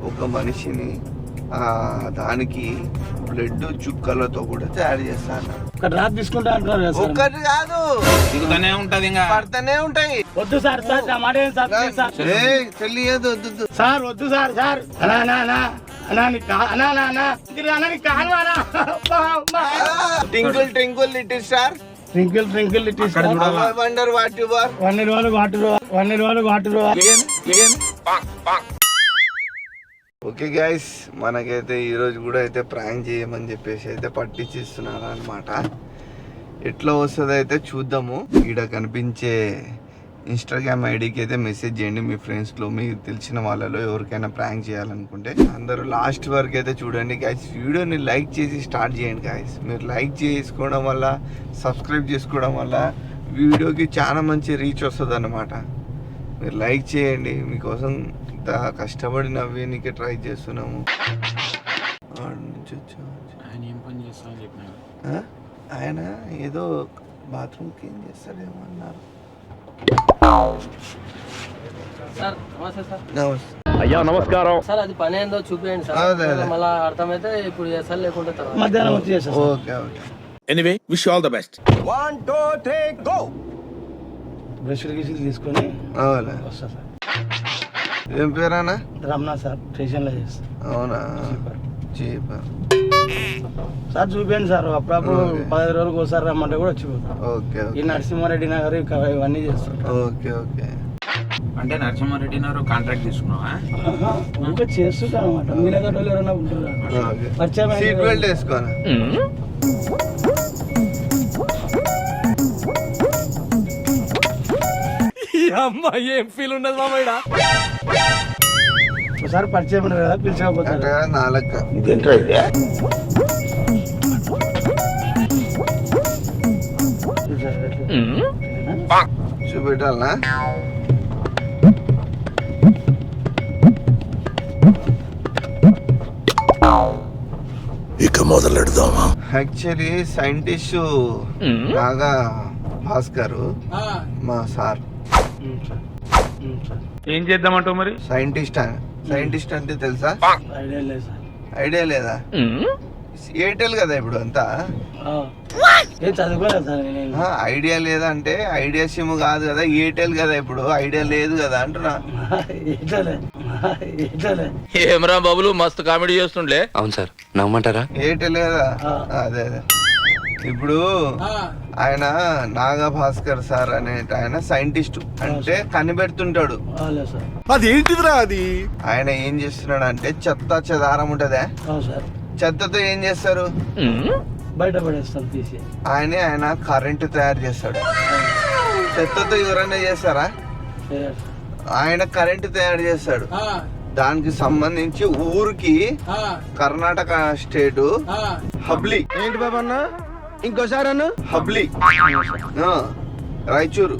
ఒక మనిషిని దానికి బ్లడ్ చుక్కలతో కూడా తయారు చేస్తాను. ఒక డ్రాప్ తీసుకుంటా అంటున్నారు కదా సార్. ఒక్కటి కాదు, తిరుగుతూనే ఉంటది, ఇంకా పడుతూనే ఉంటాయి. వద్దు సార్, సార్ నా మాట ఏంటి సార్, ప్లీజ్ సార్. తెలియదు, వద్దు సార్ వద్దు సార్. సార్ అనా అనా అనా అనా నీకు అనా అనా అనా అనా నీకు కాను అనా. Twinkle twinkle little star, twinkle twinkle little star, wonder what you are, వన్నెరు వాటరు. ఓకే గైస్, మనకైతే ఈరోజు కూడా అయితే ప్రాంక్ చేయమని చెప్పేసి అయితే పట్టించిస్తున్నారు అనమాట. ఎట్లా వస్తుందో అయితే చూద్దాము. ఈడ కనిపించే ఇన్స్టాగ్రామ్ ఐడికి అయితే మెసేజ్ చేయండి మీ ఫ్రెండ్స్లో, మీకు తెలిసిన వాళ్ళలో ఎవరికైనా ప్రాంక్ చేయాలనుకుంటే. అందరూ లాస్ట్ వరకు అయితే చూడండి గైస్. వీడియోని లైక్ చేసి స్టార్ట్ చేయండి గైస్. మీరు లైక్ చేసుకోవడం వల్ల, సబ్స్క్రైబ్ చేసుకోవడం వల్ల వీడియోకి చాలా మంచి రీచ్ వస్తుంది అన్నమాట. మీరు లైక్ చేయండి, మీకోసం ఇంత కష్టపడి నవ్వేనికే ట్రై చేస్తున్నాము. ఆయన ఏదో బాత్రూమ్ క్లీన్ చేస్తాడేమో అన్నారు. సార్ నమస్తే సార్. నమస్తే అయ్యా, నమస్కారం సార్. అది పని ఏందో చూపించండి సార్, మళ్ళీ అర్థమైతే ఇప్పుడు చేస్తారు, లేకుంటే తర్వాత మధ్యాహ్నం వచ్చి చేస్తాను. Okay okay. Anyway, wish all the best. 1 2 3 go. Brush గిషులు తీసుకొని అవునా, వస్తా సార్. ఏం పేరానా? రమణ సార్, స్టేషన్లో చేస్తాను. అవునా, చీపర్. సార్ చూపించండి సార్. అప్పుడప్పుడు 15 రోజులకు ఒకసారి రమ్మంటే కూడా వచ్చిపోతాం. ఓకే ఈ నరసింహారెడ్డి నగర్ ఇవన్నీ చేస్తాం. Okay okay. అంటే నరసింహారెడ్డి గారు కాంట్రాక్ట్ తీసుకున్నావా? ఇంకా చేస్తుంటా అనమాట. మీ దగ్గర వాళ్ళు ఎవరైనా ఉంటున్నారు పరిచయం సీట్ బెల్ట్ వేసుకోనా? అమ్మాయి ఏం ఫీల్ ఉండదు మామయ్య. ఒకసారి పరిచయం ఉండదు కదా, పిలిచకపోతారు. అంటే నాలక్క చూపెట్టాలనా? ఇక మొదలెడదామా? యాక్చువల్లీ సైంటిస్ట్ నాగా భాస్కర్ మా సార్. ఏం చేద్దామంటావు మరి? సైంటిస్ట్ అంటే తెలుసా? ఐడియా లేదు సార్. ఐడియా లేదా? ఎయిర్టెల్ కదా ఇప్పుడు అంతా. ఏం చదువుకోలేదు సార్ నేను. ఐడియా లేదా అంటే ఐడియా సిమ్ కాదు కదా, ఎయిర్టెల్ కదా ఇప్పుడు. ఐడియా లేదు కదా అంటున్నా. ఏమరా బాబులు, మస్తు కామెడీ చేస్తుండే. అవును సార్, నమ్మంటారా? ఎయిర్టెల్ కదా. అదే అదే. ఇప్పుడు ఆయన నాగా భాస్కర్ సార్ అనే ఆయన సైంటిస్ట్, అంటే కనిపెడుతుంటాడు. అదేంటిదిరా అది? ఆయన ఏం చేస్తున్నాడు అంటే చెత్త చెదారం ఉంటదే, చెత్తతో ఏం చేస్తారు? బయట పడేస్తాను తీసి. ఆయన కరెంటు తయారు చేస్తాడు. చెత్తతో ఎవరైనా చేస్తారా? ఆయన కరెంటు తయారు చేస్తాడు. దానికి సంబంధించి ఊరికి కర్ణాటక స్టేట్ హబ్లీ. ఏంటి బాబా అన్న, ఇంకోసారి అన్న? హబ్లీ, రాయచూరు.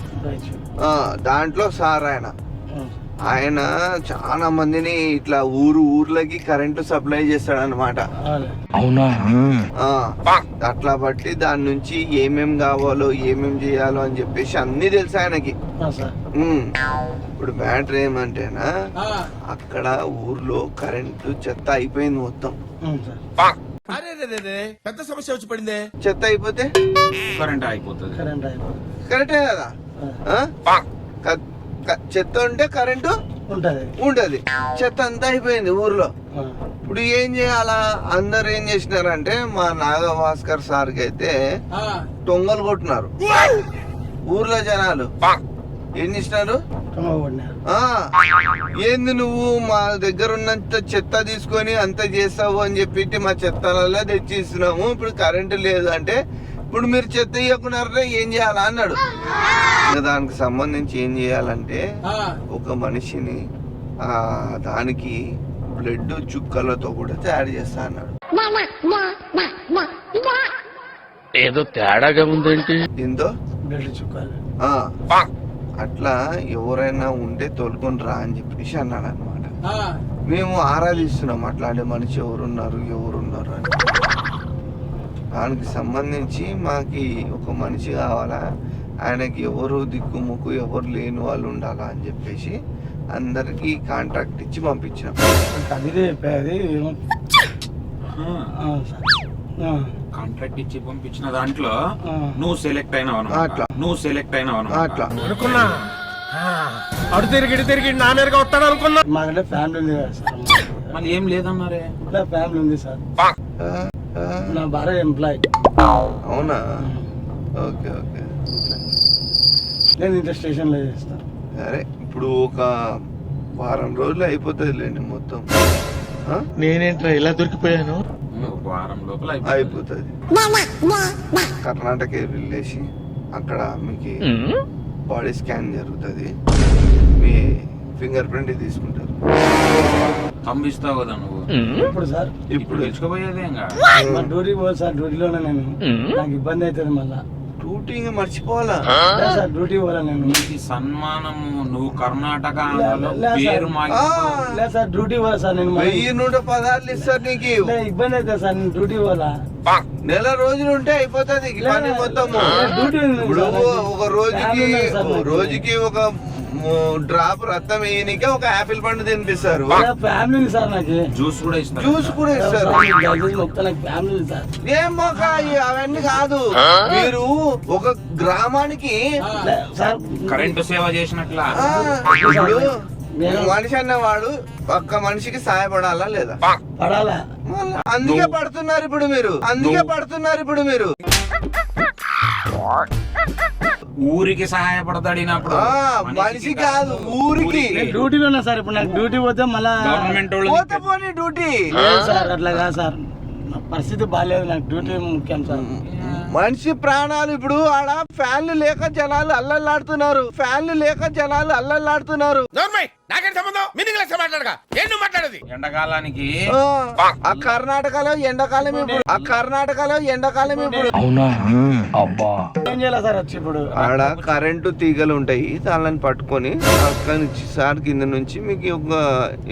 దాంట్లో సార్ ఆయన చాలా మందిని ఇట్లా ఊర్లకి కరెంటు సప్లై చేస్తాడు అనమాట. అవునా? అట్లా బట్టి దాని నుంచి ఏమేం కావాలో ఏమేం చేయాలో అని చెప్పేసి అన్ని తెలుసు ఆయనకి. ఇప్పుడు మ్యాటర్ ఏమంటేనా, అక్కడ ఊర్లో కరెంటు చెత్త అయిపోయింది మొత్తం. పెద్ద సమస్య వచ్చి పడిందే. చెత్త అయిపోతే కరెంట్ అయిపోతుంది. కరెక్టే కదా. చెత్త ఉంటే కరెంటు ఉంటది. చెత్త అంతా అయిపోయింది ఊర్లో. ఇప్పుడు ఏం చేయాలా? అందరు ఏం చేసినారంటే మా నాగా భాస్కర్ సార్కి అయితే టొంగలు కొట్టినారు ఊర్లో జనాలు. ఏం చేసినారు? ఏంది నువ్వు మా దగ్గర ఉన్నంత చెత్త తీసుకొని అంత చేస్తావు అని చెప్పి మా చెత్తలలో తెచ్చిస్తున్నాము, ఇప్పుడు కరెంటు లేదు అంటే ఇప్పుడు మీరు చెత్త ఇవ్వకున్నారా, ఏం చేయాలా అన్నాడు. దానికి సంబంధించి ఏం చేయాలంటే ఒక మనిషిని దానికి బ్లడ్ చుక్కలతో కూడా తయారు చేస్తా అన్నాడు. ఏదో తేడాగా ఉందేంటి? దీంతో బ్లడ్ చుక్కలు అట్లా ఎవరైనా ఉంటే తోలుకొని రా అని చెప్పేసి అన్నాడు అనమాట. మేము ఆరాధిస్తున్నాం అట్లాంటి మనిషి ఎవరున్నారు అని. దానికి సంబంధించి మాకి ఒక మనిషి కావాలా, ఆయనకి ఎవరు దిక్కుముక్కు ఎవరు లేని వాళ్ళు ఉండాలా అని చెప్పేసి అందరికి కాంట్రాక్ట్ ఇచ్చి పంపించాం. అదిరే చెప్పేది కాంట్రాక్ట్ ఇచ్చి పంపించిన దాంట్లో నువ్వు సెలెక్ట్ అట్లా. అయినావు అట్లా అనుకున్నా అడు తిరిగి నా మీదగా వస్తాడు అనుకున్నా. మాకంటే ఫ్యామిలీ ఉంది కదా సార్, మళ్ళీ ఏం లేదన్నారే. నా ఫ్యామిలీ ఉంది సార్, ఆ, ఆ, నా భార్య ఎంప్లాయ్, అవునా? Okay okay. నేను ఇంటర్ స్టేషన్లో చేస్తాను. సరే ఇప్పుడు ఒక వారం రోజులు అయిపోతుందిలేండి మొత్తం. ఆ? నేనేంట్రా ఇలా దొరికిపోయాను. ఒక వారం లోపల అయిపోతుంది. కర్ణాటక వెళ్ళేసి అక్కడ మీకు బాడీ స్కాన్ జరుగుతుంది, మీ ఫింగర్ ప్రింట్ తీసుకుంటారు. పంపిస్తావు కదా నువ్వు. ఇప్పుడు సార్ ఇప్పుడు తెచ్చుకోపోయేదే ఇంకా. మా డ్యూటీకి పోదు సార్, డ్యూటీలోనే నేను, నాకు ఇబ్బంది అవుతుంది మళ్ళా. డ్యూటీ ఇంకా మర్చిపోవాలా? లేదు సార్, డ్యూటీ పోవాలా నేను. నీకు సన్మానము, నువ్వు కర్ణాటక లే పేరు సార్. మాకి. లేదు సార్, డ్యూటీ పోవాలా సార్ నేను. 1000 ఇస్తారు నీకు. ఇబ్బంది అవుతుంది సార్, నేను డ్యూటీ పోవాలా. నెల రోజులు ఉంటే అయిపోతుంది ఈ పని మొత్తము. డ్యూటీ ఉంది ఇప్పుడు సార్. ఒక రోజుకి ఫ్యామిలీ ఉంది సార్ నాకు. రోజుకి ఒక డ్రాప్ రక్తం వేయనికే ఒక యాపిల్ పండు తినిపిస్తారు, ఫ్యామిలీ ఉంది సార్ నాకు. జ్యూస్ కూడా ఇస్తారు. జ్యూస్ కూడా ఇస్తారు. మొత్తం నాకు ఫ్యామిలీ ఉంది సార్. ఏం మొక్క అవన్నీ కాదు. మీరు ఒక గ్రామానికి సార్ కరెంటు సేవ చేసినట్లా. ఆ, ఇప్పుడు మనిషి అన్నవాడు ఒక్క మనిషికి సహాయపడాలా లేదా? పడాలా. అందుకే పడుతున్నారు ఇప్పుడు మీరు. ఊరికి సహాయపడతాడినప్పుడు ఆ, మనిషి కాదు ఊరికి. నేను డ్యూటీలో ఉన్నా సార్, ఇప్పుడు నాకు డ్యూటీ పోతే మళ్ళా గవర్నమెంట్ పోతే పోనీ డ్యూటీ. లేదు సార్, అట్లా కాదు సార్, నా పరిస్థితి బాగాలేదు, నాకు డ్యూటీ ముఖ్యం సార్. మనిషి ప్రాణాలు. ఇప్పుడు ఆడ ఫ్యాన్లు లేక జనాలు అల్లల్లాడుతున్నారు. నాకేం సంబంధం? మీనింగ్ లెక్క మాట్లాడగా ఏం నువ్వు మాట్లాడేది? ఎండాకాలానికి ఆ కర్ణాటకలో ఎండాకాలం ఇప్పుడు అవునా? అబ్బా ఏం చేయాలి సార్ వచ్చి ఇప్పుడు? ఆడ కరెంటు తీగలు ఉంటాయి, దానిని పట్టుకొని అక్కడి నుంచి సార్ కింద నుంచి మీకు ఒక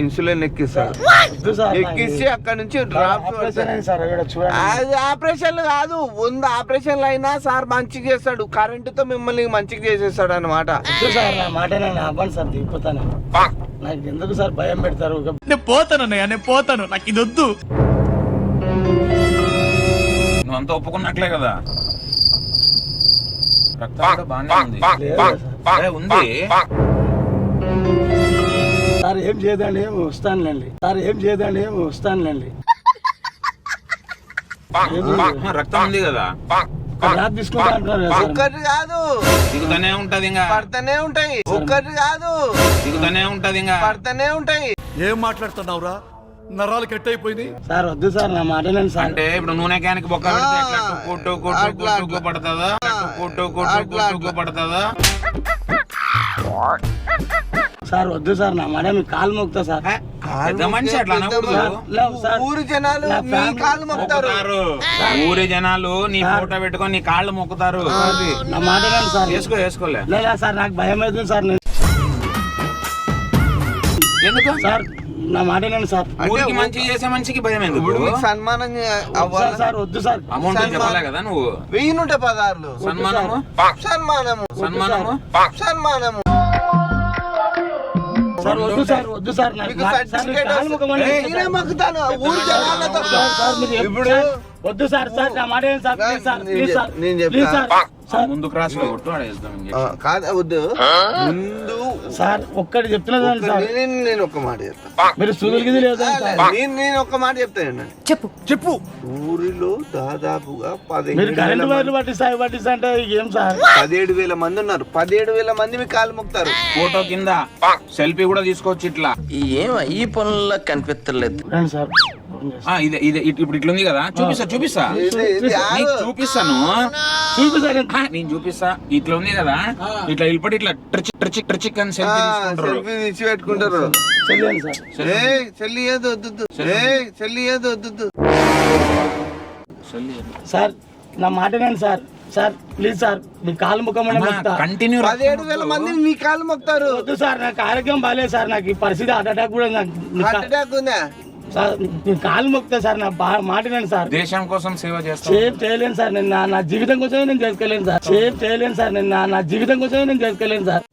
ఇన్సులిన్ ఎక్కిస్తాడు. వద్దు సార్, ఎక్కిస్తే అక్కడ నుంచి డ్రాప్స్ ఆపరేషన్ అయింది సార్, ఇక్కడ చూడండి. అది ఆపరేషన్లు కాదు, 100 ఆపరేషన్లు అయినా సార్ మంచిగా చేస్తాడు. కరెంటుతో మిమ్మల్ని మంచిగా చేసేస్తాడు అన్నమాట. వద్దు సార్, నా మాట నేను ఆపండి సార్, దిగిపోతాను. నాకు ఎందుకు సార్ భయం పెడతారు? నేను పోతాను, నాకు ఇది వద్దు. నువ్వు అంతా ఒప్పుకున్నట్లే కదా. రక్తం కూడా బాగానే ఉంది. లేదు సార్. అరే ఉంది. సార్ ఏం చేయదండి, వస్తానులేండి. రక్తం ఉంది కదా. ల్యాబ్ తీసుకుంటా అంటున్నారు కదా సార్. ఒక్కటి కాదు, దిగుతానే ఉంటది ఇంకా. పడతానే ఉంటాయి. ఒక్కటి కాదు, దిగుతానే ఉంటది ఇంకా. పడతానే ఉంటాయి. ఏం మాట్లాడుతున్నావురా? నరాలు కట్ అయిపోయింది. సార్ వద్దు సార్, నా మాట నేను సార్. అంటే ఇప్పుడు నూనె క్యాన్కి బొక్క పెడితే ఎట్లా కొట్టు పడుతుందా? కొట్టు పడుతుందా? సార్ వద్దు సార్, నా మాట మీకు కాలు మొక్తా సార్. పెద్ద మనిషి అట్లా అనకూడదు. లేవు సార్. ఊరు జనాలు నా మీ ఫ్యామిలీ కాళ్ళు మొక్కుతారు. ఊరి జనాలు నీ ఫోటో పెట్టుకొని నీ కాళ్ళు మొక్కుతారు. నా మాట నేను సార్. వేసుకోలే. లేదా సార్, నాకు భయం అవుతుంది సార్. నేను ఎందుకు సార్, నా మాట నేను సార్. ఊరికి మంచి చేసే మనిషికి భయం ఎందుకు? ఇప్పుడు మీకు సన్మానం సార్ అవ్వాలి. సార్ వద్దు సార్. అమౌంట్ చెప్పాలి కదా నువ్వు. 1016 సన్మానము సన్మానము సార్ వద్దు సార్, వద్దు సార్. నాకు మీకు సార్, సార్, సర్టిఫికేట్ కాలు మొక్కమని వస్తుంది. నేనే మొక్కుతాను ఊరు జనాలతో. సార్, మీరు ఇప్పుడు సార్, వద్దు సార్, సార్ నా మాట ఏంటి sir? Please sir, please sir, నేను ప్లీజ్ చెప్తా. సార్. సార్, ముందు క్రాస్ లో కొట్టు ఆడేస్తాం కాదు వద్దు, ముందు సార్ ఒక్కటి చెప్తున్నది సార్. నేను ఒక్క మాట చెప్తా. మీరు సూదులకి లేదు సార్. నేను ఒక్క మాట చెప్తాను. చెప్పు. ఊరిలో దాదాపుగా మీరు కరెంటు 17,000 వైర్లు పట్టిస్తా అంటే ఏం సార్? 17,000 మంది ఉన్నారు. 17,000 మంది మీ కాలు మొక్కుతారు. ఫోటో కింద సెల్ఫీ కూడా తీసుకోవచ్చు ఇట్లా. ఏం ఈ పనుల్లో కనిపించలేదు. రండి సార్. ఇదే ఇదే ఇప్పుడు ఇట్లుంది కదా. చూపిస్తా నీకు చూపిస్తాను. నేను చూపిస్తా. ఇట్లా ఉంది కదా, ఇట్లా ఇల్పటి ఇట్లా ట్రిచిక్ అని సెల్ఫీ తీసుకుంటారు. సెల్ఫీ తీసి పెట్టుకుంటారు. చెల్లండి సార్. చెల్లి ఏదో వద్దు. సార్ నా మాట నేను సార్. సార్ ప్లీజ్ సార్, మీ కాలు ముఖమని మొక్తా. కంటిన్యూ 17,000 మంది మీ కాలు మొక్కుతారు. వద్దు సార్, నాకు ఆరోగ్యం బాగాలేదు సార్. నాకు ఈ పరిస్థితి హార్ట్ అటాక్ కూడా హార్ట్ అటాక్ ఉందా? సార్ మీ కాలు మొక్తా సార్. నా మాట నేను సార్. దేశం కోసం సేవ చేస్తాం. సేవ్ చేయలేను సార్. నేను నా జీవితం కోసమే నేను చేసుకోలేను సార్. సేవ్ చేయలేను సార్. నేను నా జీవితం కోసమే నేను చేసుకోలేను సార్.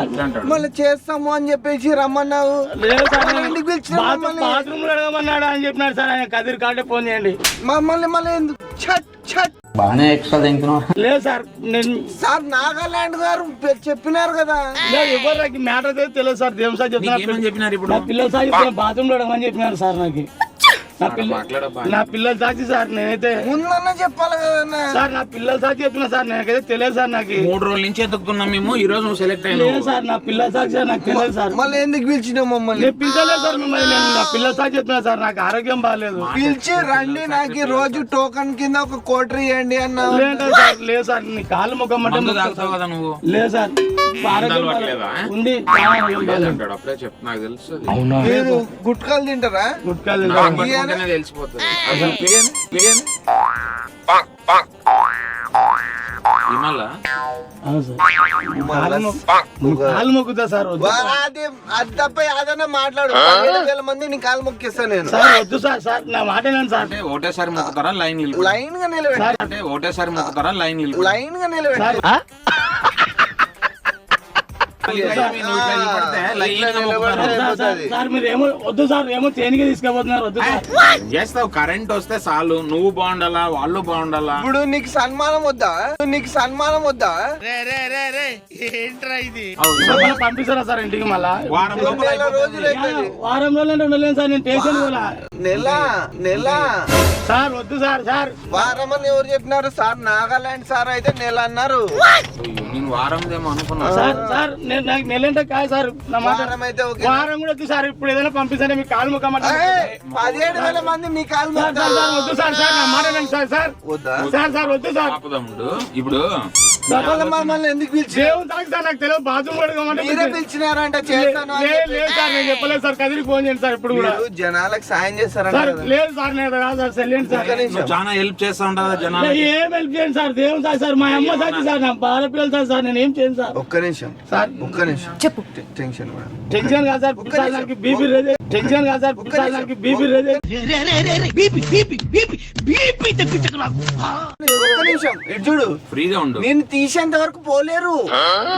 ఇట్లా అంటాడు. మళ్ళీ చేస్తాము అని చెప్పేసి రమ్మన్నావు. లేదు సార్ మళ్ళీ ఎందుకు పిలిచినావు మమ్మల్ని? బాత్రూమ్ లో అడగమన్నాడు అని చెప్పినాడు సార్ ఆయన. కదిరి కాడే ఫోన్ చేయండి. మళ్ళీ ఎందుకు? ఛట్ ఛట్. బానే ఎక్స్ట్రా తింటున్నావు. లేదు సార్ నేను సార్ నాగాలాండ్ గారు చెప్పినారు కదా. ఎవరు నాకు మ్యాటర్ తెలియదు సార్. దేవం సార్ నీకేమని చెప్తున్నారు. చెప్పినారు ఇప్పుడు? నా పిల్లల సాక్షి బాత్రూమ్ లో అడగమని చెప్పినారు సార్ నాకు. మాట్లాడబ్బా. నా పిల్లల సాక్షి సార్. నేనైతే ముందన్నా చెప్పాలి కదన్నా. సార్ నా పిల్లల సాక్షి చెప్తున్నా సార్. నాకైతే తెలియదు సార్. నాకు 3 రోజుల నుంచి ఎత్తుకుతున్నాం మేము. ఈ రోజు నువ్వు సెలెక్ట్ లేదు అయినావు. సార్. నా పిల్లల సాక్షి సార్. నాకు తెలియదు సార్. మళ్ళీ ఎందుకు పిలిచినావు మమ్మల్ని? నేను పిలిచలేదు సార్ మిమ్మల్ని. నేను నా పిల్లల సాక్షి చెప్తున్నా సార్. నాకు ఆరోగ్యం బాగాలేదు. పిలిచి రండి, నాకు ఈ రోజు టోకన్ కింద ఒక కోటరీ ఇవ్వండి అన్నా. లేదు సార్. లేదు సార్. నీ కాళ్ళు ముఖం మందు తాగుతావు కదా నువ్వు. లేదు సార్. ఆరోగ్యం పట్టలేదా? ఉంది. ఆరోగ్యం బాగాలేదు. అంటాడు అప్పుడే చెప్తా. నాకు తెలుసు. మీరు గుట్కాలు తింటారా? గుట్కాలు నాకు పట్టుకుంటేనే తెలిసిపోతుంది. విమలా అవును సార్. కాళ్ళు మొక్కుతా సార్. వద్దు అది తప్ప ఏదైనా మాట్లాడు. 17,000 మంది నీ కాలు మొక్కిస్తా నేను. సార్ వద్దు సార్. సార్ నా మాట నేను సార్. అంటే ఒకటేసారి మొక్కుతారా లైన్ నిలబడి? లైన్ గా నిలబెట్టు. అంటే ఒకటేసారి మొక్కుతారా లైన్ నిలబడి? లైన్ గా నిలబెట్టు. నువ్వు ఇట్లా నిలబడితే లైన్ గా మొక్కుతారు. సార్ మీరు ఏమో వద్దు సార్. ఏమో చేనికి తీసుకుపోతున్నారు. వద్దు సార్. ఏం చేస్తావు? కరెంట్ వస్తే చాలు. నువ్వు బాగుండాలా, వాళ్ళు బాగుండాలా. ఇప్పుడు నీకు సన్మానం వద్దా? నీకు సన్మానం వద్దా? మళ్ళీ పంపిస్తారా సార్ ఇంటికి? మళ్ళా వారం లోపల నెల రోజులు అవుతుంది. వారం రోజులు అంటే ఉండలేను సార్. నేను టేషన్ కూడా నెల సార్. వద్దు సార్. సార్ వారం అని ఎవరు చెప్పినారు? సార్ నాగాలాండ్ సార్ అయితే నెల అన్నారు. నేను వారం ఏమో అనుకున్నా. సార్ సార్ నేను నాకు నెలంటే కాదు సార్. నా మాట వారం అయితే ఓకే. వారం కూడా వద్దు సార్. ఇప్పుడు ఏదైనా పంపిస్తానే మీ కాలు ముఖమాట. 17,000 మంది మీ కాలు సార్ సార్ సార్ వద్దు సార్. సార్ నా మాట వినండి సార్. సార్ వద్దా? సార్ సార్ వద్దు సార్. ఆపుదాముడు. ఇప్పుడు మమ్మల్ని ఎందుకు పిలిచి? దేవుని సార్. సార్ నాకు తెలియదు. బాత్రూమ్ అడగమంటే మీరే పిలిచినారంట చేస్తాను అని చెప్పి. లేదు సార్. నేను చెప్పలేదు సార్. కదిరికి ఫోన్ చేయండి సార్. ఇప్పుడు కూడా మీరు జనాలకు సాయం చేస్తారంట సార్. కదా. లేదు సార్. నేను కాదు సార్. సెల్లేండి సార్. ఒక్క నిమిషం. నువ్వు చాలా హెల్ప్ చేస్తా ఉంటావు కదా జనాలు. ఏం హెల్ప్ చేయండి సార్. దేవుని సార్. సార్ మా అమ్మ సాక్షి సార్. నా బాల పిల్లలు సార్. సార్ నేను ఏం చేయను సార్. ఒక్క నిమిషం సార్ ఒక్క నిమిషం చెప్పు. టెన్షన్ కూడా. టెన్షన్ కాదు సార్. సార్ నాకు బీపీ రేదే. టెన్షన్ కాదు సార్. సార్ నాకు బీపీ రేదే. ఒక్క నిమిషం ఇటు చూడు. ఫ్రీగా ఉండు. నేను తీసేంత వరకు పోలేరు.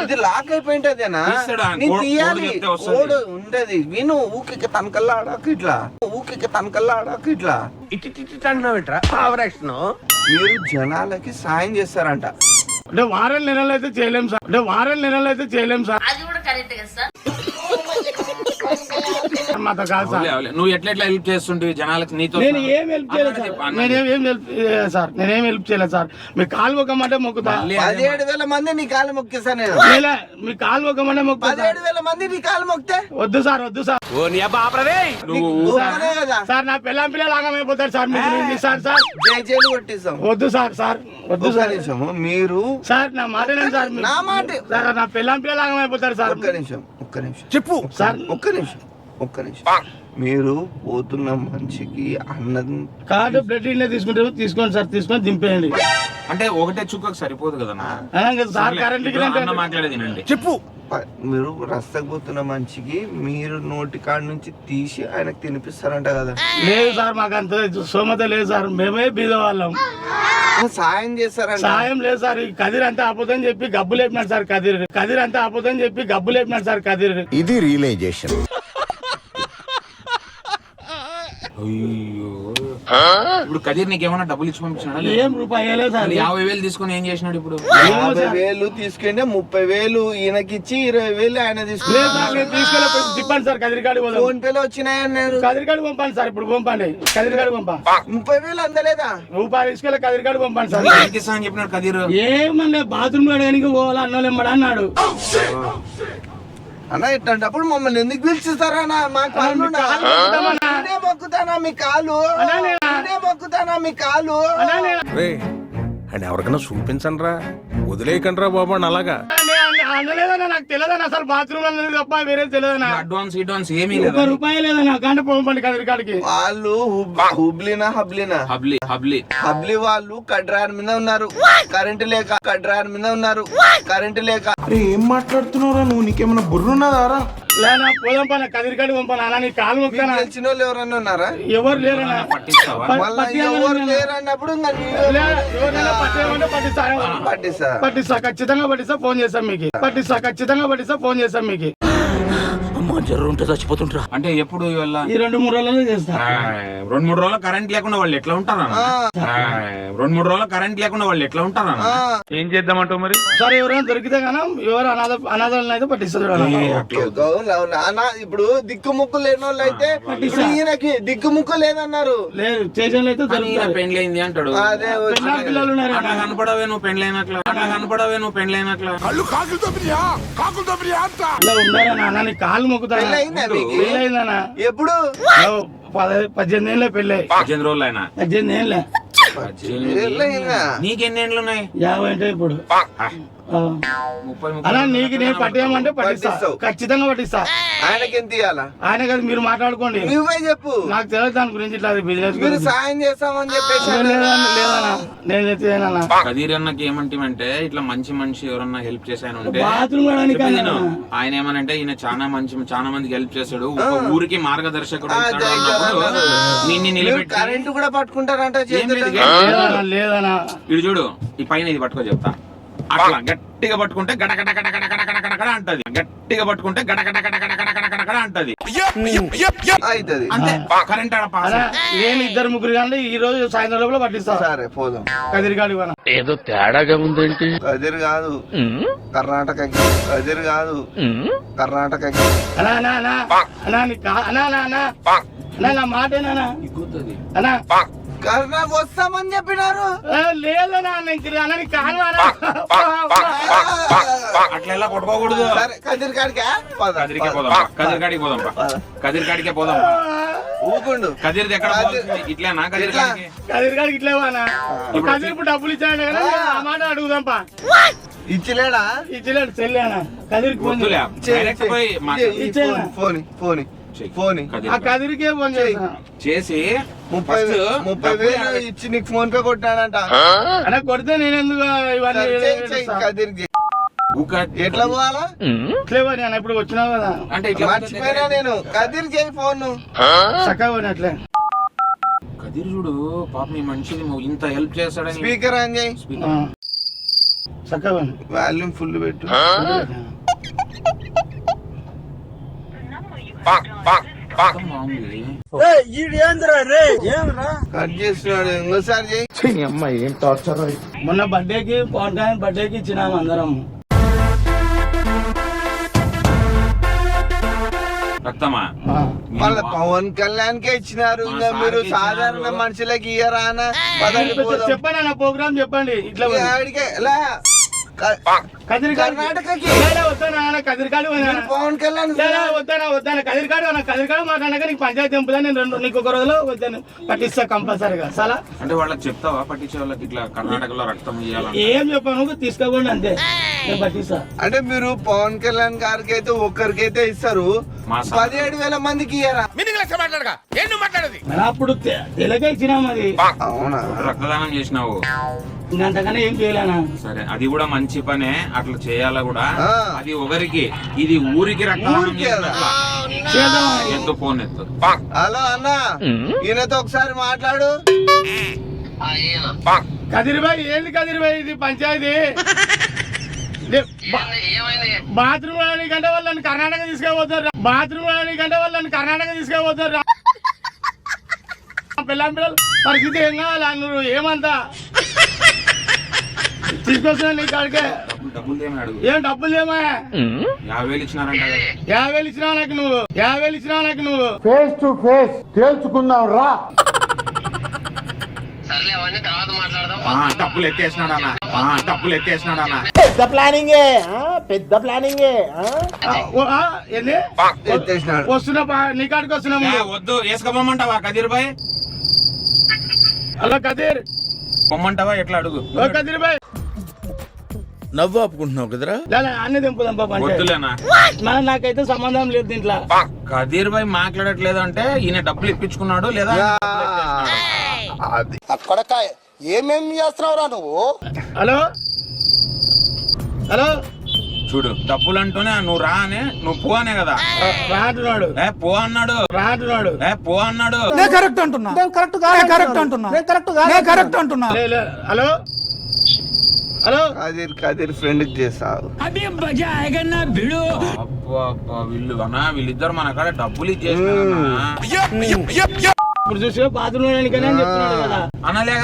ఇది లాక్ అయిపోయింటదేనా? తీస్తాడా? నేను కోడ్ తీయాలి. చెప్తే వస్తది. కోడ్ ఉండదు. విను. ఊకే తనకల్లా ఆడాకు ఇట్లా. ఊకే తనకల్లా ఆడాకు ఇట్లా. మీరు జనాలకి సాయం చేస్తారంట. అంటే వారం నెలలు అయితే చేయలేం సార్. అంటే వారం నెలలు అయితే చేయలేం సార్. మాతో కాదు సార్. అవులే, అవులే. నువ్వు ఎట్లా హెల్ప్ చేస్తుంటివి జనాలకి? నీతో నేను ఏం హెల్ప్ చేయలేదు సార్. నేనేం హెల్ప్ సార్. నేనేం హెల్ప్ చేయలేదు సార్. మీ కాలు మొక్కమంటే మొక్కుతా. 17,000 మంది నీ కాలు మొక్కేసా నేను. లేదా మీ కాలు మొక్కమంటే మొక్కుతా. 17,000 మంది నీ కాలు మొక్కితే వద్దు సార్. వద్దు సార్. నువ్వు ఊరకనే కదా. సార్ నా పిల్లలు ఆగమైపోతారు సార్. మీకు సార్. సార్ జైలు కొట్టిస్తాం. వద్దు సార్. సార్ వద్దు ఒక్క సార్. నిమిషము. మీరు సార్ నా మాట వినండి సార్. నా మాట. సార్ నా పిల్లలు ఆగమైపోతారు సార్. ఒక్క నిమిషం చెప్పు సార్. ఒక్క నిమిషం మీరు పోతున్న మనిషికి అన్నం కార్డు బ్లడ్ ఇన్లే తీసుకోండి సార్. తీసుకొని దింపేయండి. అంటే ఒకటే చుక్కకు సరిపోదు కదా అలాగే సార్. కరెంట్ మాట్లాడేది చెప్పు. మీరు రస్తకు పోతున్న మనిషికి మీరు నోటి కాడ నుంచి తీసి ఆయనకు తినిపిస్తారంట కదా. లేదు సార్. మాకు అంత సోమత లేదు సార్. మేమే బీదవాళ్ళం. సాయం చేస్తారంట. సాయం లేదు సార్. ఈ కదిర్ అంతా ఆపోదని చెప్పి గబ్బు లేపినాడు సార్. కదిర్ అంతా ఆపోదని చెప్పి గబ్బు లేపినాడు సార్. కదిర్ ఇది రియలైజేషన్. అయ్యో. ఇప్పుడు కదీర్ నీకేమన్నా డబ్బులు ఇచ్చి పంపించినాడా? ఏం రూపాయి లేదు సార్. 50,000 తీసుకొని ఏం చేసినాడు ఇప్పుడు? 50,000 తీసుకుంటే 30,000 ఈయనకిచ్చి 20,000 ఆయన లేదు సార్. నేను తీసుకెళ్ళి తిప్పండి సార్. కదిరికాడి ఫోన్ పేలో వచ్చినాయన్నారు. కదిరికాడి పంపండి సార్. ఇప్పుడు పంపండి. కదిరికాడి 30,000 అందలేదా? రూపాయలు తీసుకెళ్ళి కదిరికాడి పంపండి సార్. ఎంత ఇస్తా అని చెప్పినాడు కదీర్? ఏమన్నా బాత్రూమ్ లో అడగడానికి పోవాలా అన్నోలేమ్మడా అన్నాడు. అన్న ఇట్లాంటప్పుడు మమ్మల్ని ఎందుకు పిలిచిస్తారన్నా? మాకు పనులు ఉన్నాయి. నేనే మొక్కుతానా మీ కాలు? నేనే మొక్కుతానా మీ కాలు? అండ్ ఎవరికైనా చూపించండి రా, వదిలేయకండి రా బాబు అని అలాగా. అనలేదన్నా. నాకు తెలియదన్నా సార్. బాత్రూమ్ లో తప్ప వేరే తెలియదన్నా. అడ్వాన్స్ ఏమీ లేదు. 1 రూపాయి లేదన్నా. కానీ పంపండి కదిరికాడికి. వాళ్ళు హుబ్లీనా హబ్లీ వాళ్ళు కడ్రార్ మీద ఉన్నారు. కరెంటు లేక ఏం మాట్లాడుతున్నారా నువ్వు? నీకేమైనా బుర్రున్నదారా? లేనా పోదాం పని కదిరికాడి పంపాను అన్న నీ కాలు మొక్కానా తెలిసిన వాళ్ళు ఎవరన్నా ఉన్నారా? ఎవరు లేరన్నా పట్టిస్తావా? మళ్ళా ఎవరు లేరన్నప్పుడు ఇంకా ఎవరైనా పట్టేయమంటే పట్టిస్తా ఖచ్చితంగా పట్టిస్తా ఫోన్ చేస్తాం మీకు ఫోన్ చేస్తాం మీకు అంటే ఎప్పుడు ఇవాళ ఈ 2-3 రోజుల్లో చేస్తా 2-3 రోజులు కరెంట్ లేకుండా వాళ్ళు ఎట్లా ఉంటారన్న? 2-3 రోజులు కరెంట్ లేకుండా వాళ్ళు ఎట్లా ఉంటారన్న? ఏం చేద్దామంటావు మరి? సరే ఎవరైనా దొరికితే గానా ఎవరు అనాథాలను అయితే పట్టిస్తారు ఇప్పుడు దిక్కుముక్కు లేని వాళ్ళు అయితే ఇప్పుడు ఈయనకి దిక్కుముక్కు లేదన్నారు. లేదు స్టేషన్లో అయితే దొరుకుతారు. పెండ్లైంది అంటాడు. అదే పెళ్ళాం పిల్లలు ఉన్నారు అట్లా కనపడవే నువ్వు పెండ్లైనట్లా, ఇలా ఉండాలన్నా అన్న నీ కాలు మొక్కుతా పెళ్ళయిందా మీకు? పెళ్ళయిందన్నా ఎప్పుడు? 18 ఏళ్ళే పెళ్ళి 18 రోజులు అయినా 18 ఏళ్ళే పెళ్ళయిందా? నీకెన్నేళ్ళు ఉన్నాయి? 50 అంటే ఇప్పుడు 30 అలా నీకు నేను పట్టేయమంటే పట్టిస్తా పట్టిస్తావు. ఖచ్చితంగా పట్టిస్తా. ఆయనకి ఎంత ఇయ్యాలా? ఆయన కదా మీరు మాట్లాడుకోండి, నువ్వే చెప్పు. నాకు తెలియదు దాని గురించి ఇట్లా బిజినెస్ మీరు సాయం చేస్తామని చెప్పేసి లేదన్నా నేను ఎత్తున్నా కదీర్ అన్నకి ఏమంటే ఇట్లా మంచి మనిషి ఎవరన్నా హెల్ప్ చేశాను అంటే బాత్రూమ్ చెప్పేది విను. ఆయన ఏమనంటే ఈయన చాలా మందికి హెల్ప్ చేస్తాడు, ఒక ఊరికి మార్గదర్శకుడు అవుతాడు అన్నప్పుడు నిన్ను నిలబెట్టి కరెంట్ కూడా పట్టుకుంటారంట ఏం లేదు, లేదన్నా ఇటు చూడు ఈ పైన ఇది పట్టుకో చెప్తా. అట్లా గట్టిగా పట్టుకుంటే గడగడ గడగడ గడగడ గడగడ అంటది, గట్టిగా పట్టుకుంటే గడగడ గడగడ గడగడ గడగడ అంటది. అవుతుంది. అంతే కరెంట్ ఆడ పాస్. నేను 2-3 గంటలు ఈ రోజు సాయంత్రం లోపల పట్టిస్తా. సరే పోదాం. కదిరికాడి ఏదో తేడాగా ఉందేంటి? కదిరి కాదు కర్ణాటకకి, కదిరి కాదు కర్ణాటకకి. నా మాటేనా అన్నా కర్ణాటక వస్తామని చెప్పినారు. లేదన్నా అన్నని కాను అట్లా ఎలా కొట్టుకోకూడదు. సరే కదిరికాడికే పోదాం. కదిరికే పోదాం, కదిరికాడికి పోదాం, కదిరికాడికే పోదాం. ఊకుండు. కదిరిది ఎక్కడ పోతుంది? ఇట్లేనా కదిరికాడికి? కదిరికాడికి ఇట్లేవానా? కదిరి ఇప్పుడు డబ్బులు ఇచ్చాడు కదా ఆ మాట అడుగుదాంపా. ఇచ్చలేడా? ఇచ్చలేడు చెల్లేనా కదిరికి ఫోన్ వద్దులే, డైరెక్ట్ పోయి మాట్లాడు. ఫోన్ ఆ కదిరికే ఫోన్ చేస్తా. చేసి 30,000 ఇచ్చి నీకు ఫోన్ పే కొట్టాడంట. అలా కొడితే నేను ఎందుకు ఇవన్నీ కదిరికి ఊక- ఎట్లా పోవాలా? ఇట్లేవని అన్న ఇప్పుడు వచ్చినావు కదా అంటే ఇట్లా మర్చిపోయినా నేను. కదిరి చేయి ఫోన్. చక్కగా పోయిన అట్లే కదిరి చూడు పాప మీ మనిషిని ఇంత హెల్ప్ చేస్తాడని. స్పీకర్ ఆన్ చేయి. చక్కగా పోయిన వాల్యూమ్ ఫుల్ పెట్టు. బాగుంది. కట్ చేస్తున్నాడు. ఇంకోసారి చేయి. మొన్న బర్త్డేకి పవన్ కళ్యాణ్ బర్త్డేకి ఇచ్చినాము అందరం. రక్తమా? వాళ్ళ పవన్ కళ్యాణ్ కే ఇచ్చినారు. ఇంకా మీరు సాధారణ మనుషులకి ఇయ్యరా అన్న? పదండి పోదాం. చెప్పండి అన్న ప్రోగ్రామ్ చెప్పండి. ఇట్లా పోయి. ఆడికే ఎలా? కర్ణాటకకి వస్తానా కదిరికాడు పవన్ కళ్యాణ్ వద్దాను కదిరికాడు మాట్లాడక నీకు పంచాయతీ తెంపుదా నేను నీకు ఒక రోజులో వద్దాను పట్టిస్తా కంపల్సరీగా. సలా అంటే వాళ్ళకి చెప్తావా పట్టించే వాళ్ళకి ఇట్లా కర్ణాటకలో రక్తం ఇయ్యాలని? ఏం చెప్పాను తీసుకోకండి అంతే నేను పట్టిస్తా. అంటే మీరు పవన్ కళ్యాణ్ గారికి అయితే ఒక్కరికైతే ఇస్తారు, 17,000 మందికి ఇయ్యరా? అప్పుడు తెలకే ఇచ్చినాం అది. అవునా? రక్తదానం చేసినావు ఇంకంతకన్నా ఏం చేయలేనా? సరే అది కూడా మంచి పనే, అట్లా చేయాలా కూడా. అది ఒకరికి, ఇది ఊరికి రక్తదానం చేసినట్లా. ఎత్తు ఫోన్ ఎత్తు. హలో అన్న, ఈయనతో ఒకసారి మాట్లాడు. కదిరిబాయ్ ఏంది కదిరిబాయ్ ఇది పంచాయతీ? బాత్రూమ్ కంటే వాళ్ళని కర్ణాటక తీసుకుపోతారు. పిల్లల పిల్లలు పరిస్థితి ఏం కావాలా? నువ్వు ఏమంతా తీసుకొస్తున్నా నీ కాడికే. డబ్బులు ఏమని అడుగు. ఏం డబ్బులు ఏమా? 50,000 ఇచ్చినారంట. 50,000 ఇచ్చినావు నాకు నువ్వు ఫేస్ టు ఫేస్ తేల్చుకుందాం రా. డబ్బులు ఎక్కేసినాడన్నా, పెద్ద ప్లానింగే ఏంది ఎత్తేసినాడు. వస్తున్నా నీ కాడికి వస్తున్నాము. వద్దు వేసుకోమంటావా కదీర్ భాయ్? హలో కదీర్ పొమ్మంటావా? ఎట్లా అడుగు. కదీర్ భాయ్ నవ్వు ఆపుకుంటున్నావు కదరా? అన్నీ దింపుదాం పాప. వద్దులేనా? నాకైతే సంబంధం లేదు దీంట్లో. కదీర్ భాయ్ మాట్లాడట్లేదు అంటే ఈయన డబ్బులు ఇప్పించుకున్నాడు లేదా? అది ఏమేం చేస్తున్నావురా నువ్వు? హలో చూడు డబ్బులు అంటూనే నువ్వు రా అని నువ్వు పో అనే కదా. రా అంటున్నాడు, పో అన్నాడు, రా అంటున్నాడు. పో అన్నాడు. కరెక్ట్ అంటున్నా. లే, లే. హలో హలో కదిర్ ఫ్రెండ్ చేసావు. అబ్బా వీళ్ళు అన్నా వీళ్ళిద్దరు మన కాడ డబ్బులు ఇచ్చేసినారన్నా. ఇప్పుడు చూసి బాత్రూమ్ చెప్తున్నాడు కదా. అనలే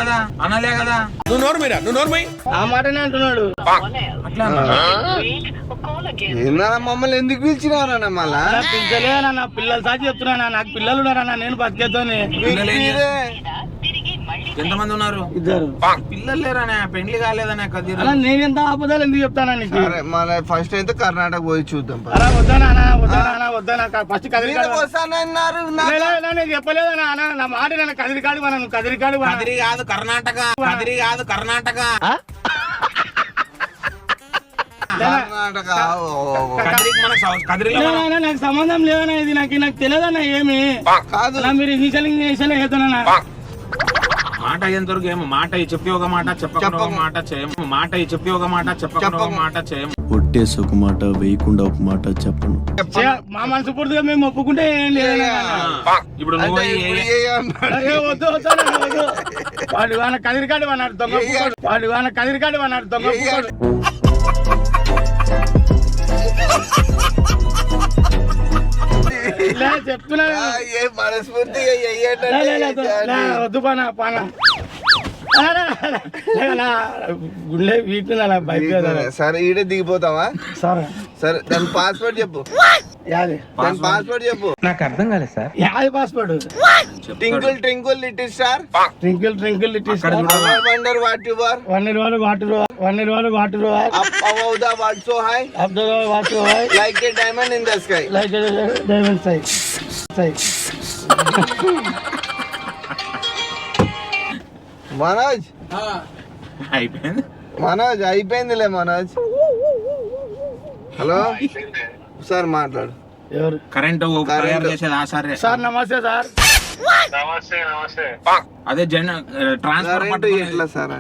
కదా. నువ్వు నోర్మై ఆ మాటనే అంటున్నాడు. అట్లా ఏందన్నా మమ్మల్ని ఎందుకు పిలిచినారన్న మళ్ళా? నా పిల్లలేనా, నా పిల్లల సాచి చెప్తున్నా, నాకు పిల్లలు ఉన్నారన్నా, నేను బతికేతోని. ఎంతమంది ఉన్నారు? ఇద్దరు పిల్లలు లేరానే, పెండ్లి కాలేదనే కదిరు. అలా నేను ఎంత ఆపదాలు ఎందుకు చెప్తానా నీకు? సరే మన ఫస్ట్ అయితే కర్ణాటక పోయి చూద్దాం. అలా వద్దానా ఫస్ట్ కదిరికాడు వస్తానన్నారు. నేను చెప్పలేదన్నా అన్న, నా మాట నేను కదిరికాడు కదిరికాడు కదిరి కాదు కర్ణాటక. కర్ణాటక కదిరికి మన కదిరిలో నాకు సంబంధం లేదన్నా, ఇది నాకు తెలియదన్నా ఏమి కాదు. అలా మీరు ఇనిషియల్ అవుతున్నా. మాట ఎంతవరకు ఏమో మాట చెప్పి ఒక మాట చెప్పకుండా ఒక మాట చేయము. మాట చెప్పి ఒక మాట చెప్పకుండా ఒక మాట చేయము. ఒట్టేసి ఒక మాట వేయకుండా ఒక మాట చెప్పను. మా మనసు పూర్తిగా మేము ఒప్పుకుంటే ఏం లేదన్నా. ఇప్పుడు నువ్వు వద్దు వాడు వాన కదిరికాడు అన్నాడు దొంగ పువ్వుడు. వాడు వాన కదిరికాడు అన్నాడు దొంగ పువ్వుడు. చెప్తున్నా మనస్ఫూర్తిగా వద్దు పానా గుండె వీటి సరే ఈడే దిగిపోతావా? సరే సరే దాని పాస్వర్డ్ చెప్పు. యాది దాని పాస్వర్డ్ చెప్పు. నాకు అర్థం కాలేదు సార్. యాది password? Twinkle twinkle little star, twinkle twinkle little star, wonder what you are, వన్నెరవాడు water up above the world so high, like a diamond in the sky. like a diamond size. Manoj అయిపోయింది. అయిపోయిందిలే Manoj. Hello sir మాట్లాడు. ఎవరు? Current తయారు చేసేది ఆ sir. Sir నమస్తే sir. అదే transfer current ఎట్లా సార్?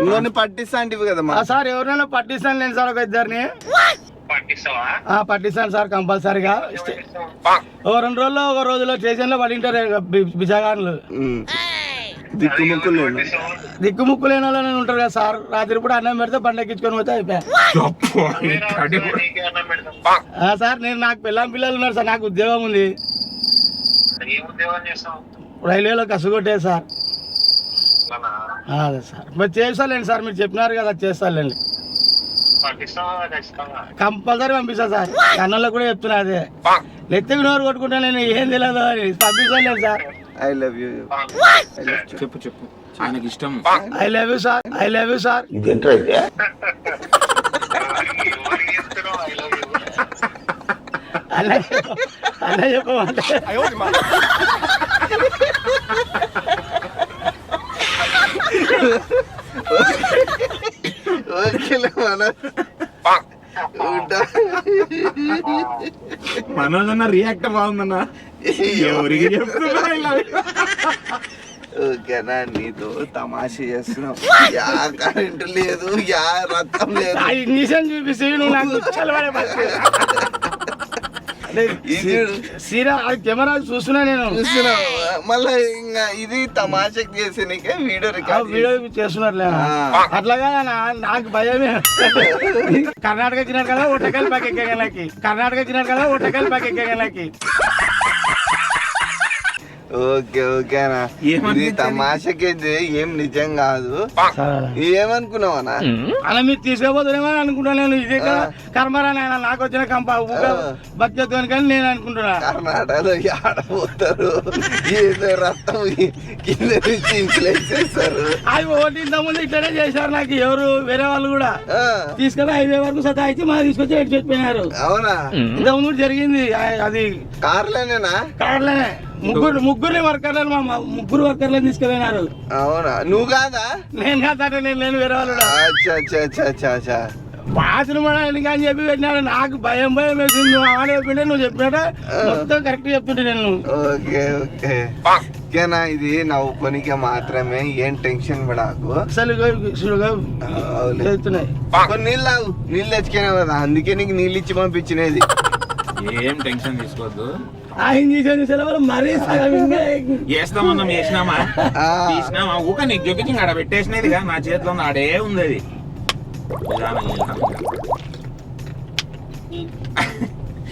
నువ్వు పట్టిస్తా అంటివి కదా మా. సార్ ఎవరైనా పట్టిస్తాను నేను సార్, ఒక ఇద్దరిని పట్టిస్తాను సార్ కంపల్సరిగా. ఓ 2 రోజుల్లో ఒక రోజులో స్టేషన్ లో పడింటారు బిజాగాన్లు. దిక్కుముక్కు లేని వాళ్ళు ఉంటారు కదా సార్. రాత్రి పూట అన్నం పెడితే పండక్కించుకొని పోతే అయిపోయా సార్. నాకు పిల్లలు ఉన్నారు సార్, నాకు ఉద్యోగం ఉంది. రైల్వేలో కసుగొట్టే సార్. అదే సార్ మరి చేస్తాలేండి సార్, మీరు చెప్పినారు కదా చేస్తాలేండి. కంపల్సరీ పంపిస్తా సార్. అన్నంలో కూడా చెప్తున్నా అదే. నెత్తికి నోరు కొట్టుకుంటా నేను ఏం తెలియదు అని పంపిస్తాను సార్. I love you. చెప్పు ఆయనకి ఇష్టం. I love you sir. అలా చెప్పమంటే మనోజ్ అన్న రియాక్ట్ బాగుందన్న. ఎవరికి చెప్తున్నా ఓకేనా? నీతో తమాషా చేస్తున్నావు. యా కరెంట్ లేదు, యా రక్తం లేదు. నిజం చూపిస్తే నువ్వు నాకు చల్లబడే కెమెరా చూస్తున్నా నేను. చూస్తున్నావు మళ్ళా ఇంకా ఇది తమాషకు చేసే నీకే వీడియో చేస్తున్నారు. అట్లాగా నాకు భయమే. కర్ణాటక వచ్చినారు కదా ఒట్టకాయలు ప్యాక్ ఎక్కగలకి. ఓకేనా? ఇది తమాషకి ఏం నిజం కాదు. ఏమనుకున్నావనా? అలా మీరు తీసుకుపోతున్నామని అనుకుంటా నేను. ఇదే కదా కర్మరా నాయన, నాకు వచ్చిన బతికేతో కానీ నేను అనుకుంటున్నా. కర్ణాటకలో ఆడపోతారు, ఏదో రక్తం కింద నుంచి ఇంప్లేస్తారు. అవి ఒకటి ఇంతకుముందు ఇట్లనే చేశారు నాకు. ఎవరు వేరే వాళ్ళు కూడా తీసుకెళ్ళి హైవే వరకు సతాయిచ్చి మా తీసుకొచ్చి ఎటు చెప్పినారు. అవునా? ఇంతకుముందు జరిగింది అది. కార్లేనేనా? కార్లనే ముగ్గురు వర్కర్లను ముగ్గురు వర్కర్లను తీసుకుపోయినారు. అవునా? నువ్వు కాదా? నేను కాదంటే నేను వేరే వాళ్ళు. బాత్రూమ్ అని చెప్పి పెట్టినాడు. నాకు భయం వేసింది. నువ్వు చెప్పింటే నువ్వు చెప్పినట్టు మొత్తం కరెక్ట్ చెప్తుంటే నేను. ఓకే ఓకేనా, ఇది నవ్వుకోనికే మాత్రమే, ఏం టెన్షన్ పడాకు. అసలు అవుతున్నాయి. కొన్ని నీళ్ళు తాగు, నీళ్ళు తెచ్చుకున్నావు కదా, అందుకే నీకు నీళ్ళు ఇచ్చి పంపించినది. ఏం టెన్షన్ తీసుకోవద్దు. మరీ వేస్తామన్నా వేసినామా తీసినామా ఊక నీకు చూపించి ఆడ పెట్టేసినదిగా, నా చేతిలో ఉంది, ఆడే ఉంది అది.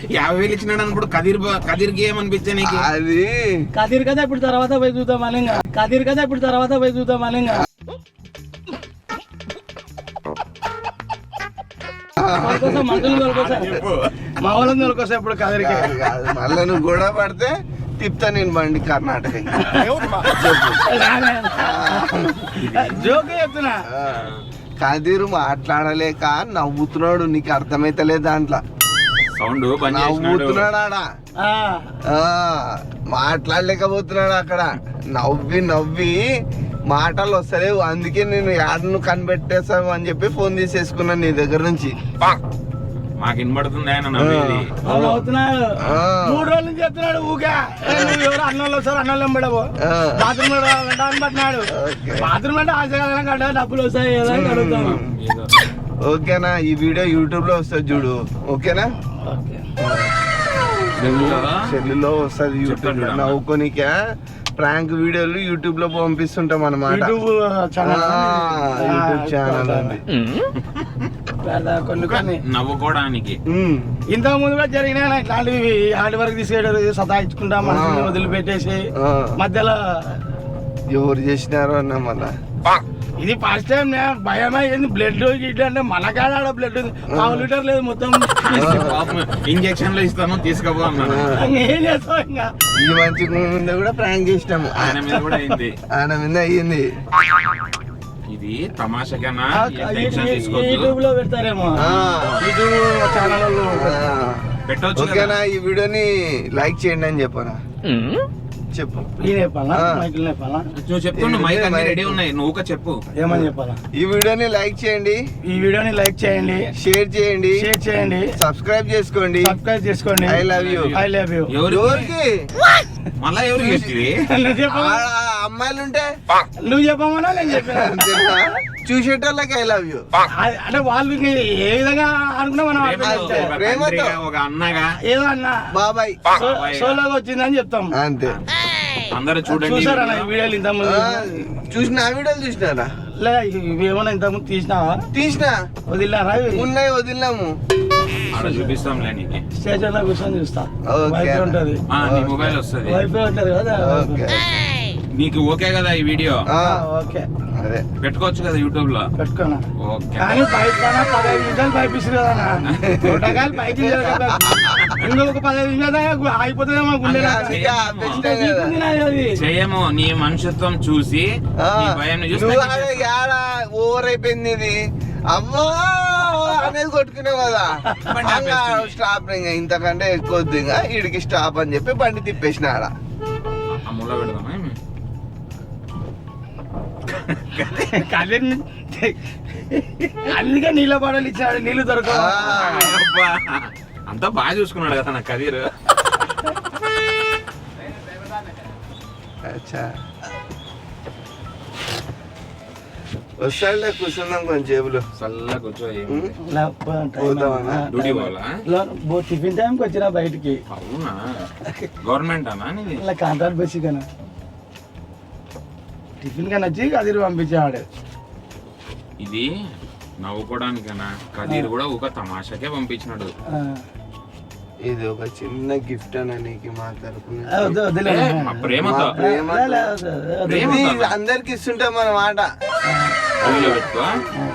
50,000 ఇచ్చినాడు అన్నప్పుడు కదిర్కి ఏమనిపించా నీకు? అది కదిర్ కదా ఇప్పుడు తర్వాత పోయి చూద్దాం అలింగా, కదిర్ కదా ఇప్పుడు తర్వాత పోయి చూద్దాం అలింగా. మా వాళ్ళని తోలుకోసా ఇప్పుడు కదిరికి. కాదు, మళ్ళీ నువ్వు గొడవ పడితే తిప్తా నేను బండి కర్ణాటక. జోకే చెప్తున్నా. కదిరు మాట్లాడలేక నవ్వుతున్నాడు, నీకు అర్థమైతలేదు దాంట్లో. సౌండ్ నవ్వుతున్నాడు ఆడ, మాట్లాడలేకపోతున్నాడు అక్కడ. నవ్వి నవ్వి మాటలు వస్తలేవు, అందుకే నేను యాడను కనిపెట్టేస్తావు అని చెప్పి ఫోన్ తీసేసుకున్నాను నీ దగ్గర నుంచి. మాకు వినబడుతుంది ఆయన నవ్వేది. అవుతున్నాడు 3 రోజుల నుంచి చెప్తున్నాడు ఊగా. ఎవరు అన్నోళ్ళు వస్తారు, అన్నోళ్ళు ఎంబడవు బాత్రూమ్ పట్టినాడు. బాత్రూమ్ అంటే ఆశ కట్ట డబ్బులు వస్తాయి కదా అని అడుగుతాను. ఓకేనా, ఈ వీడియో యూట్యూబ్ లో వస్తుంది చూడు. ఓకేనా, సెల్లులో వస్తుంది యూట్యూబ్ లో. నవ్వుకోనికే ప్రాంక్ వీడియోలు యూట్యూబ్ లో పంపిస్తుంటాం అన్నమాట. యూట్యూబ్ ఛానల్ ఉంది కొన్ని నవ్వుకోవడానికి. ఇంతకు ముందు కూడా జరిగినాయి ఇట్లాంటివి. హార్డ్ వర్క్ తీసుకెళ్ళారు, సతాయించుకుంటా మనుషుల్ని వదిలిపెట్టేసి మధ్యలో. ఎవరు చేసినారు అన్న మళ్ళా. ఇది ఫస్ట్ టైం భయం అయింది. బ్లడ్ గిడ్ అంటే మన కాడ బ్లడ్ 5 లీటర్ లేదు మొత్తం. ఇంజక్షన్లు ఇస్తాను తీసుకోబో అన్నాను. ఏం చేస్తాం ఇంకా. ఈ మంచి ముందు కూడా ప్రాంక్ చేసినాము, ఆయన మీద కూడా అయింది. ఆయన మీద అయ్యింది. ఇది తమాషకన్నా యూట్యూబ్ లో పెడతారేమో, యూట్యూబ్ ఛానల్ పెట్టవచ్చు. ఓకేనా, ఈ వీడియోని లైక్ చేయండి అని చెప్పనా. చెప్పు, నువ్వు చెప్తుండు, మైక్ అన్ని రెడీ ఉన్నాయి, నువ్వు చెప్పు ఏమని చెప్పాలా. ఈ వీడియోని లైక్ చేయండి, ఈ వీడియోని లైక్ చేయండి, షేర్ చేయండి, సబ్స్క్రైబ్ చేసుకోండి. I love you. ఎవరికి మళ్ళా ఎవరికి అమ్మాయిలు ఉంటే నువ్వు చెప్పమన్నా నేను చెప్పినా. చూసేటోళ్ళకి ఐ లవ్ యూ అంటే వాళ్ళు ఏ విధంగా అనుకున్నా మనం ప్రేమతో ఒక అన్నగా ఏదో అన్న బాబాయ్ షోలోకి వచ్చిందని చెప్తాం అంతే. అందరూ చూడండి. చూసారా ఈ వీడియోలు ఇంతకుముందు? చూసిన వీడియోలు చూసినారా? లే ఇవేమన్నా ఇంతకుముందు తీసినావా? తీసినా, వదిలినారా? ఉన్నాయి, వదిలినాము. చూపిస్తాంలే నీకు. స్టేషన్ లో కూర్చొని చూస్తా. ఓకే. వైఫై ఉంటది, నీ మొబైల్ వస్తుంది, వైఫై ఉంటది కదా. ఓకే, నీకు ఓకే కదా ఈ వీడియో? ఓకే, అదే పెట్టుకోవచ్చు కదా యూట్యూబ్ లో. పెట్టుకోనా? ఓకే. కానీ బయట 15 నిమిషాలు పైపిస్తుంది కదా, టోటల్ పైకి ఇంకొక 15 నిమిషాలు అయిపోతుందేమో గుండె. చేయము, నీ మనుషత్వం చూసి భయం చూసి ఓవర్ అయిపోయింది ఇది. అమ్మా అనేది కొట్టుకున్నావు కదా, స్టాప్. ఇంకా ఇంతకంటే ఎక్కువ వద్దు, ఇంకా వీడికి స్టాప్ అని చెప్పి బండి తిప్పేసిన ఆడ. అమ్ములో పెడదామా? అందుకే నీళ్ళ బాటలు ఇచ్చాడు, నీళ్లు దొరకవు. అంతా బాగా చూసుకున్నాడు కదా నా కదీర్. వస్తాడులే, కూర్చుందాం కొంచెం జేబులో. చల్లగా కూర్చో. టిఫిన్ టైంకి వచ్చిన బయటికి. అవునా, గవర్నమెంట్ అన్నా ఇలా కాంట్రాక్ట్ బస్సు కన్నా టిఫిన్ కన్నా వచ్చి కదిరి పంపించాడు. ఇది నవ్వుకోవడానికన్నా, కదీర్ కూడా ఒక తమాషాకే పంపించినాడు. ఇది ఒక చిన్న గిఫ్ట్ అన్న నీకు మా తరపున. ప్రేమతో అందరికి ఇస్తుంటాం మన మాట.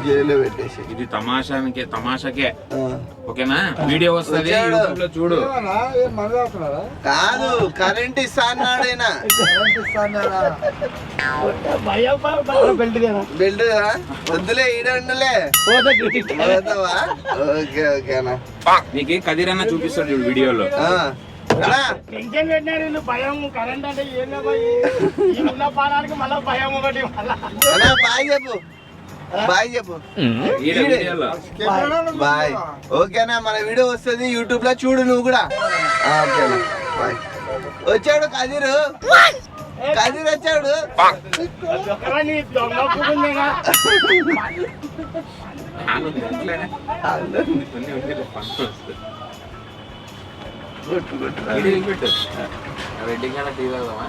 జైల్లో పెట్టేసి ఇది తమాషాకే. ఓకేనా, వీడియో వస్తుంది యూట్యూబ్ లో చూడు. కాదు, కరెంట్ ఇస్తా అన్నాడు ఆయన. బెల్ట్ వద్దులే, ఈడండులే. ఓకే, ఓకేనా. నీకు కదీర్ అన్న చూపిస్తాడు చూడు వీడియోలో. టెన్షన్ పెట్టినారు భయం. కరెంట్ అంటే ఏం ఉన్న పానానికి మళ్ళీ భయం ఒకటి. బాయ్ చెప్పు, బాయ్ చెప్పు, బాయ్. ఓకేనా, మన వీడియో వస్తుంది యూట్యూబ్ లో చూడు నువ్వు కూడా. ఓకేనా, బాయ్. వచ్చాడు కదీరు. కదిరి వచ్చాడు. ఎక్కడా నీ దొంగ పువ్వుందేగా? కొట్టు కొట్టు వెడ్డింగ్ కాడ టీ తాగుదామా?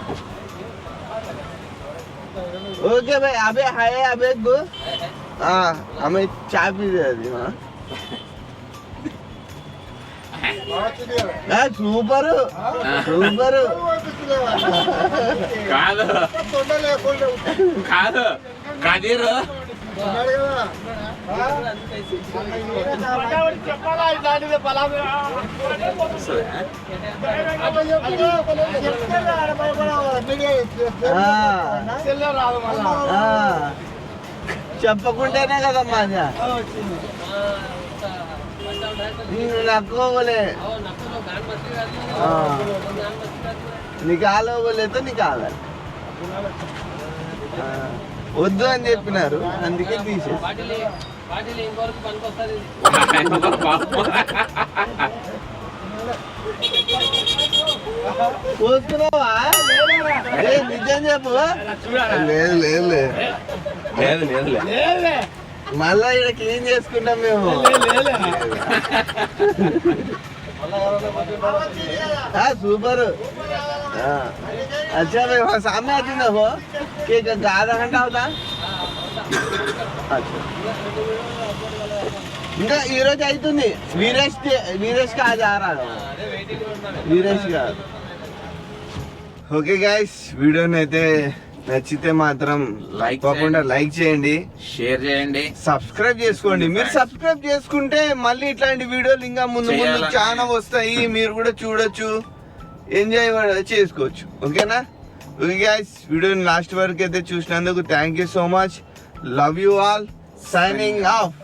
ओके भाई अबे है अबे गो हाँ हमें चाय पी दे दी हाँ సూపర్ సూపర్ కాదు కాదు కదీరు చెప్పాలా ఇట్లాంటిది పలానా రాదు మళ్ళా. చెప్పకుంటేనే కదమ్మా నాకు बोले నికాలో बोले तो నికాల వద్దు అని చెప్పినారు అందుకే తీసేసి పోస్తున్నావా నిజం చెప్పు లేదు లేదు లేదు లేదు లేదులే. మళ్ళా ఇక్కడ క్లీన్ చేసుకుంటాం మేము సూపర్ अच्छा भाई वहाँ सामने आती ना हो कि आधा घंटा होता अच्छा ఇంకా ఈరోజు అవుతుంది వీరేష్ కా जा रहा है వీరేష్ గా ఓకే గైస్ వీడియోని అయితే నచ్చితే మాత్రం తప్పకుండా లైక్ చేయండి, షేర్ చేయండి, సబ్స్క్రైబ్ చేసుకోండి. మీరు సబ్స్క్రైబ్ చేసుకుంటే మళ్ళీ ఇట్లాంటి వీడియోలు ఇంకా ముందు ముందు చాలా వస్తాయి, మీరు కూడా చూడొచ్చు, ఎంజాయ్ చేసుకోవచ్చు. ఓకేనా? ఓకే గైస్ వీడియోని లాస్ట్ వరకు అయితే చూసినందుకు thank you so much. Love you all. Signing off.